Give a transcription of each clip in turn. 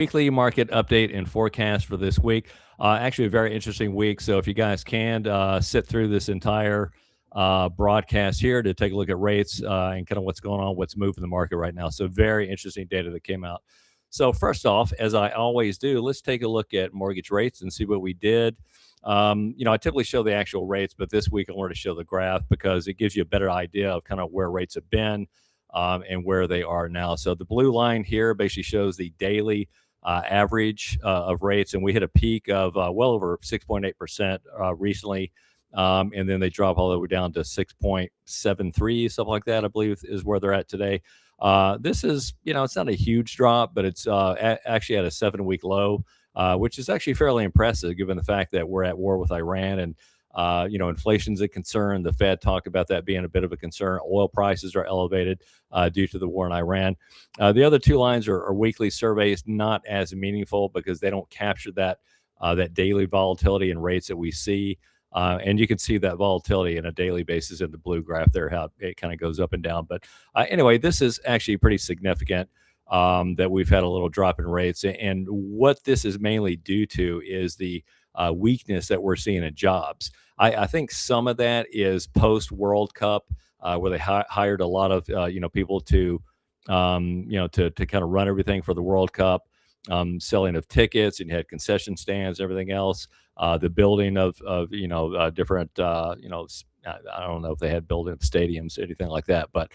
Weekly market update and forecast for this week. Actually, a very interesting week. So, if you guys can sit through this entire broadcast here to take a look at rates and kind of what's going on, what's moving the market right now. So, very interesting data that came out. So, first off, as I always do, let's take a look at mortgage rates and see what we did. I typically show the actual rates, but this week I wanted to show the graph because it gives you a better idea of kind of where rates have been and where they are now. So, the blue line here basically shows the daily average of rates, and we hit a peak of well over 6.8% recently, and then they drop all the way down to 6.73, something like that, I believe is where they're at today. This is, it's not a huge drop, but it's actually at a 7-week low, which is actually fairly impressive given the fact that we're at war with Iran and inflation's a concern. The Fed talked about that being a bit of a concern. Oil prices are elevated due to the war in Iran. The other two lines are weekly surveys, not as meaningful because they don't capture that daily volatility and rates that we see. And you can see that volatility in a daily basis in the blue graph there, how it kind of goes up and down. But anyway, this is actually pretty significant that we've had a little drop in rates. And what this is mainly due to is the weakness that we're seeing in jobs. I think some of that is post World Cup, where they hired a lot of people to to kind of run everything for the World Cup, selling of tickets, and you had concession stands, everything else, the building of different I don't know if they had building of stadiums, anything like that, but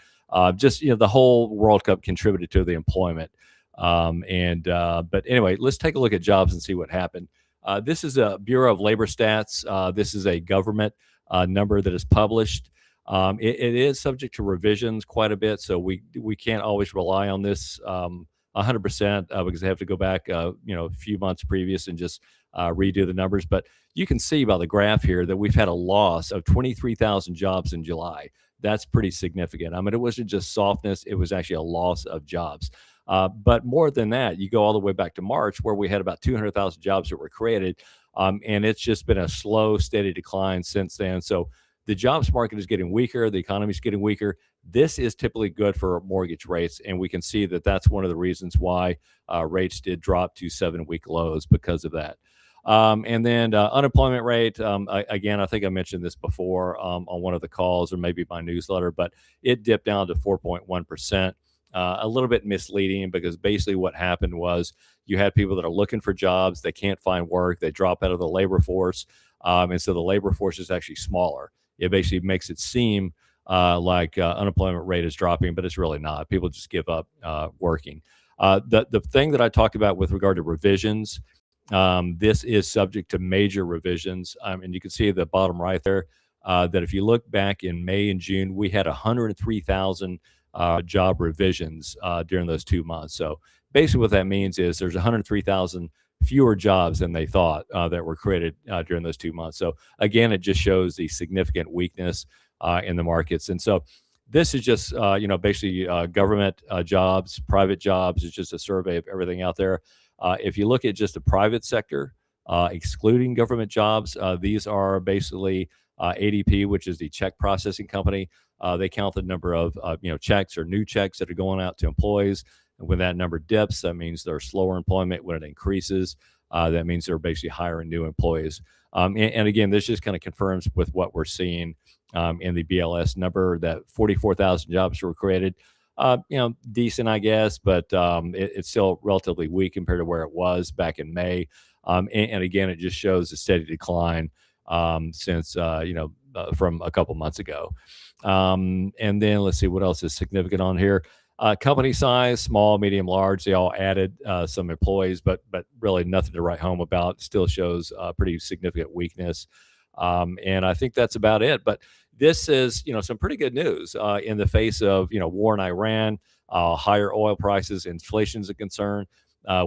just the whole World Cup contributed to the employment. But anyway, let's take a look at jobs and see what happened. This is a Bureau of Labor Stats. This is a government number that is published. It is subject to revisions quite a bit, so we can't always rely on this 100% because they have to go back a few months previous and just redo the numbers. But you can see by the graph here that we've had a loss of 23,000 jobs in July. That's pretty significant. I mean, it wasn't just softness; it was actually a loss of jobs. But more than that, you go all the way back to March, where we had about 200,000 jobs that were created, and it's just been a slow, steady decline since then. So the jobs market is getting weaker, the economy is getting weaker. This is typically good for mortgage rates, and we can see that that's one of the reasons why rates did drop to 7-week lows because of that. And then unemployment rate, again, I think I mentioned this before on one of the calls or maybe my newsletter, but it dipped down to 4.1%. A little bit misleading because basically what happened was you had people that are looking for jobs, they can't find work, they drop out of the labor force, and so the labor force is actually smaller. It basically makes it seem like unemployment rate is dropping, but it's really not. People just give up working. The thing that I talked about with regard to revisions, this is subject to major revisions, and you can see at the bottom right there that if you look back in May and June, we had 103,000 job revisions during those 2 months. So basically what that means is there's 103,000 fewer jobs than they thought that were created during those 2 months. So again, it just shows the significant weakness in the markets. And so this is just, basically government jobs, private jobs. It's just a survey of everything out there. If you look at just the private sector, excluding government jobs, these are basically ADP, which is the check processing company. They count the number of checks or new checks that are going out to employees. And when that number dips, that means there's slower employment. When it increases, that means they're basically hiring new employees. And again, this just kind of confirms with what we're seeing in the BLS number that 44,000 jobs were created. Decent, I guess, but it's still relatively weak compared to where it was back in May. And again, it just shows a steady decline since from a couple months ago. And then let's see what else is significant on here. Company size, small, medium, large, they all added some employees, but really nothing to write home about. Still shows pretty significant weakness. And I think that's about it. But this is, some pretty good news in the face of, war in Iran, higher oil prices, inflation is a concern.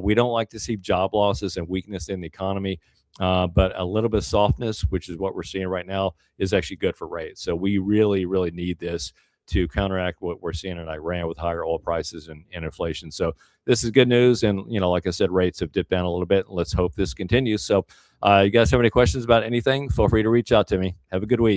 We don't like to see job losses and weakness in the economy. But a little bit of softness, which is what we're seeing right now, is actually good for rates. So we really, really need this to counteract what we're seeing in Iran with higher oil prices and inflation. So this is good news. And, like I said, rates have dipped down a little bit. Let's hope this continues. So you guys have any questions about anything, feel free to reach out to me. Have a good week.